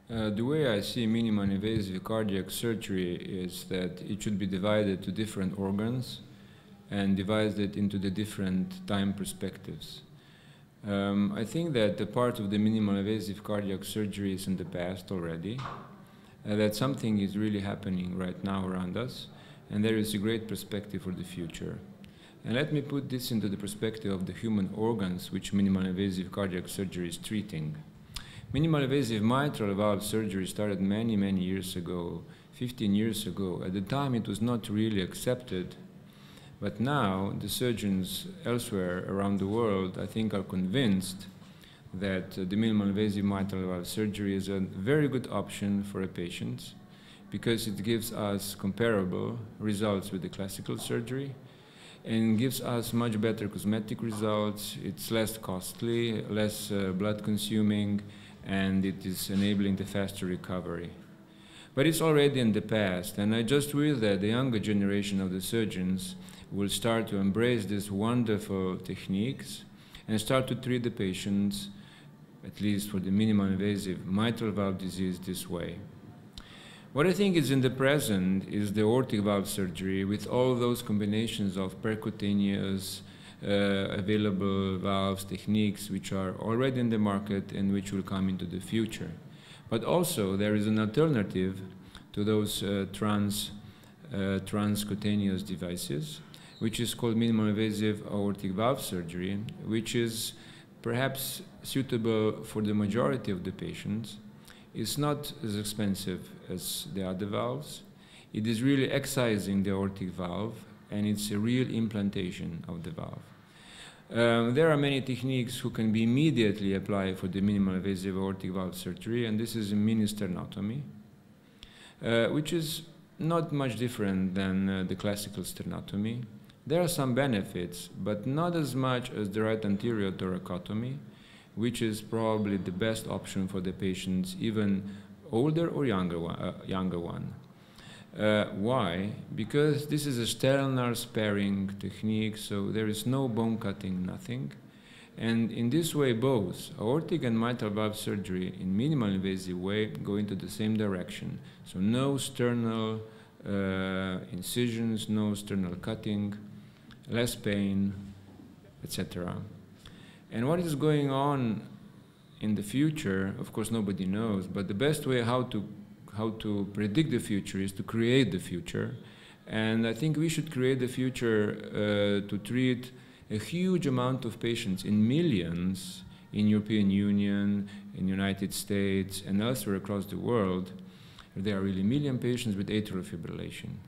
The way I see minimally invasive cardiac surgery is that it should be divided to different organs and divided into the different time perspectives. I think that the part of the minimally invasive cardiac surgery is in the past already, that something is really happening right now around us, and there is a great perspective for the future. And let me put this into the perspective of the human organs which minimally invasive cardiac surgery is treating. Minimally invasive mitral valve surgery started many, many years ago, 15 years ago. At the time it was not really accepted, but now the surgeons elsewhere around the world, I think, are convinced that the minimally invasive mitral valve surgery is a very good option for a patient because it gives us comparable results with the classical surgery and gives us much better cosmetic results. It's less costly, less blood consuming, and it is enabling the faster recovery. But it's already in the past, and I just wish that the younger generation of the surgeons will start to embrace these wonderful techniques and start to treat the patients, at least for the minimally invasive mitral valve disease, this way. What I think is in the present is the aortic valve surgery with all those combinations of percutaneous available valves techniques which are already in the market and which will come into the future. But also there is an alternative to those transcutaneous devices, which is called minimally invasive aortic valve surgery, which is perhaps suitable for the majority of the patients. It's not as expensive as the other valves. It is really excising the aortic valve, and it's a real implantation of the valve. There are many techniques who can be immediately applied for the minimally invasive aortic valve surgery, and this is a mini sternotomy, which is not much different than the classical sternotomy. There are some benefits, but not as much as the right anterior thoracotomy, which is probably the best option for the patients, even older or younger one. Why? Because this is a sternar sparing technique, so there is no bone cutting, nothing. And in this way, both aortic and mitral valve surgery in minimally invasive way go into the same direction. So no sternal incisions, no sternal cutting, less pain, etc. And what is going on in the future, of course nobody knows, but the best way how to predict the future is to create the future. And I think we should create the future to treat a huge amount of patients in millions in European Union, in United States, and elsewhere across the world. There are really million patients with atrial fibrillation.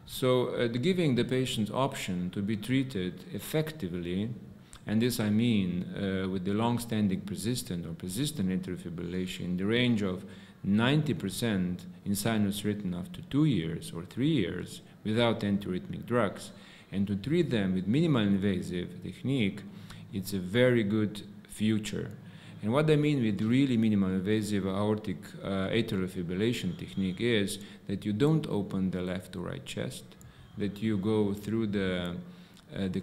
So giving the patients option to be treated effectively, and this I mean with the long-standing persistent or persistent atrial fibrillation in the range of 90% in sinus rhythm after 2 years or 3 years without antiarrhythmic drugs, and to treat them with minimally invasive technique, it's a very good future. And what I mean with really minimally invasive aortic atrial fibrillation technique is that you don't open the left or right chest, that you go through the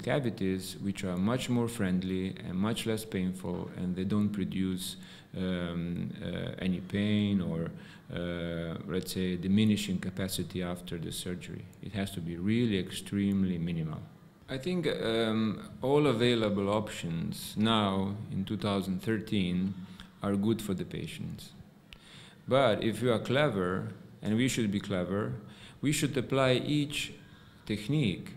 cavities, which are much more friendly and much less painful, and they don't produce any pain or, let's say, diminishing capacity after the surgery. It has to be really extremely minimal. I think all available options now in 2013 are good for the patients. But if you are clever, and we should be clever, we should apply each technique,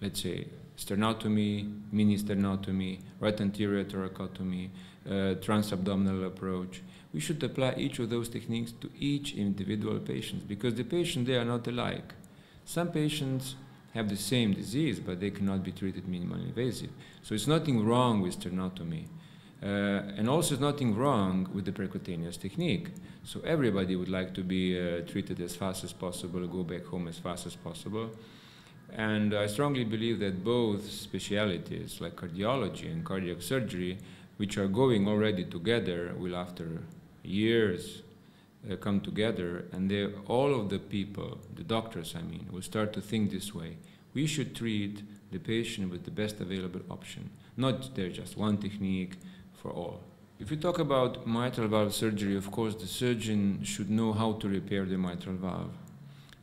let's say sternotomy, mini sternotomy, right anterior thoracotomy, transabdominal approach. We should apply each of those techniques to each individual patient, because the patients, they are not alike. Some patients have the same disease, but they cannot be treated minimally invasive. So it's nothing wrong with sternotomy. And also it's nothing wrong with the percutaneous technique. So everybody would like to be treated as fast as possible, go back home as fast as possible. And I strongly believe that both specialities, like cardiology and cardiac surgery, which are going already together, will after years come together, and all of the people, the doctors I mean, will start to think this way. We should treat the patient with the best available option, not there's just one technique for all. If you talk about mitral valve surgery, of course, the surgeon should know how to repair the mitral valve.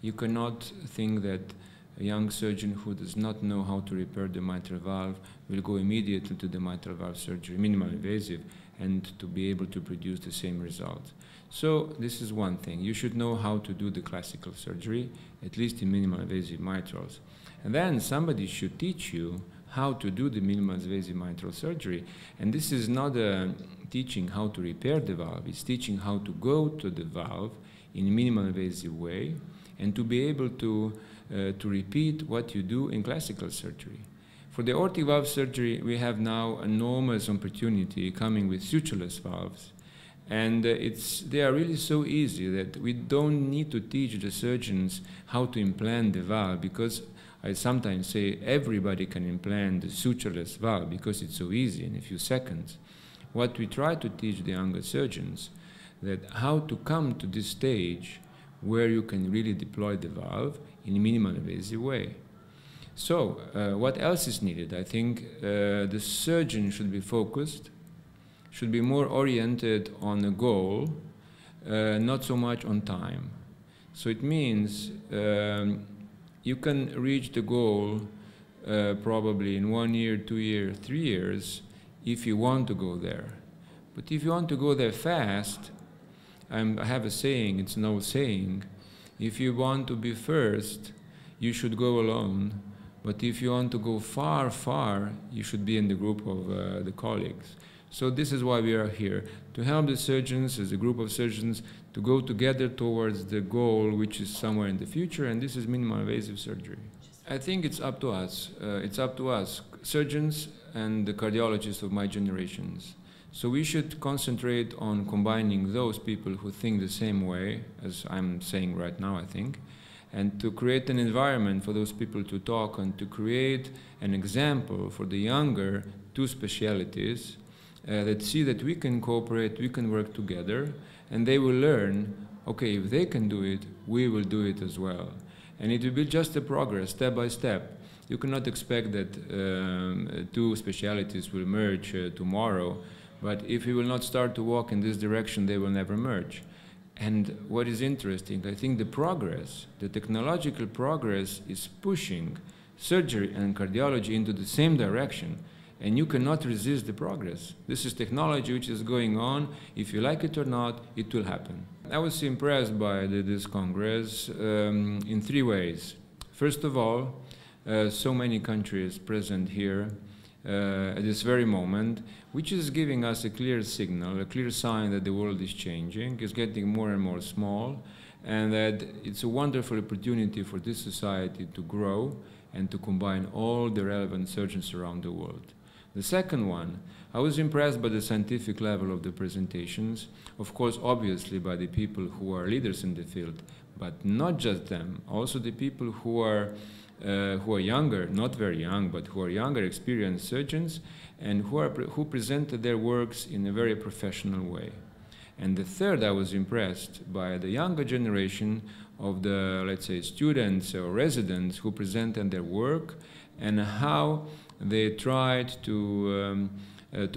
You cannot think that a young surgeon who does not know how to repair the mitral valve will go immediately to the mitral valve surgery, minimally invasive, and to be able to produce the same result. So this is one thing. You should know how to do the classical surgery, at least in minimally invasive mitrals. And then somebody should teach you how to do the minimally invasive mitral surgery. And this is not teaching how to repair the valve, it's teaching how to go to the valve in a minimally invasive way and to be able to repeat what you do in classical surgery. For the aortic valve surgery, we have now enormous opportunity coming with sutureless valves. And they are really so easy that we don't need to teach the surgeons how to implant the valve, because I sometimes say everybody can implant the sutureless valve because it's so easy in a few seconds. What we try to teach the younger surgeons that how to come to this stage where you can really deploy the valve in a minimally invasive way. So, what else is needed? I think the surgeon should be focused, should be more oriented on a goal, not so much on time. So it means you can reach the goal probably in 1 year, 2 years, 3 years if you want to go there. But if you want to go there fast, I have a saying, it's an old saying, if you want to be first, you should go alone. But if you want to go far, far, you should be in the group of the colleagues. So this is why we are here, to help the surgeons, as a group of surgeons, to go together towards the goal, which is somewhere in the future, and this is minimally invasive surgery. I think it's up to us. It's up to us, surgeons and the cardiologists of my generations. So we should concentrate on combining those people who think the same way, as I'm saying right now, I think, and to create an environment for those people to talk and to create an example for the younger two specialties that see that we can cooperate, we can work together, and they will learn, okay, if they can do it, we will do it as well. And it will be just a progress, step by step. You cannot expect that two specialties will merge tomorrow, but if we will not start to walk in this direction, they will never merge. And what is interesting, I think the progress, the technological progress is pushing surgery and cardiology into the same direction, and you cannot resist the progress. This is technology which is going on. If you like it or not, it will happen. I was impressed by this Congress in 3 ways. First of all, so many countries present here at this very moment, which is giving us a clear signal, a clear sign that the world is changing, is getting more and more small, and that it's a wonderful opportunity for this society to grow and to combine all the relevant surgeons around the world. The second one, I was impressed by the scientific level of the presentations, of course, obviously by the people who are leaders in the field, but not just them, also the people who are younger, not very young, but who are younger, experienced surgeons, and who presented their works in a very professional way. And the third, I was impressed by the younger generation of the, let's say, students or residents who presented their work and how they tried to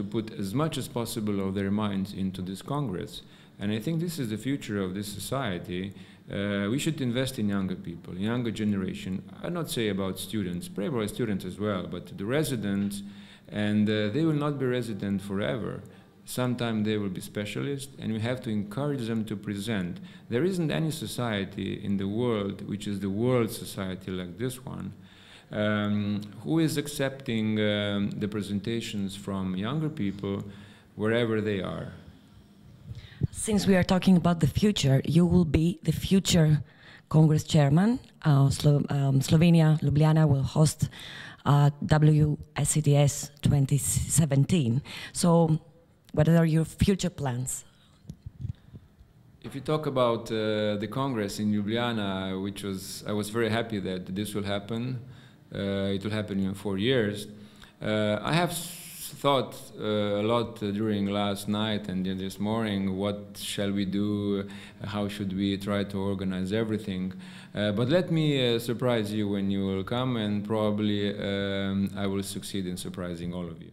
put as much as possible of their minds into this Congress. And I think this is the future of this society. We should invest in younger people, younger generation. I'll not say about students, probably students as well, but the residents, and they will not be resident forever. Sometime they will be specialists, and we have to encourage them to present. There isn't any society in the world, which is the world society like this one, who is accepting the presentations from younger people wherever they are. Since we are talking about the future, you will be the future Congress chairman. Slovenia, Ljubljana will host WSCDS 2017. So what are your future plans? If you talk about the Congress in Ljubljana, I was very happy that this will happen. It will happen in 4 years. I have thought a lot during last night and this morning, what shall we do, how should we try to organize everything. But let me surprise you when you will come, and probably I will succeed in surprising all of you.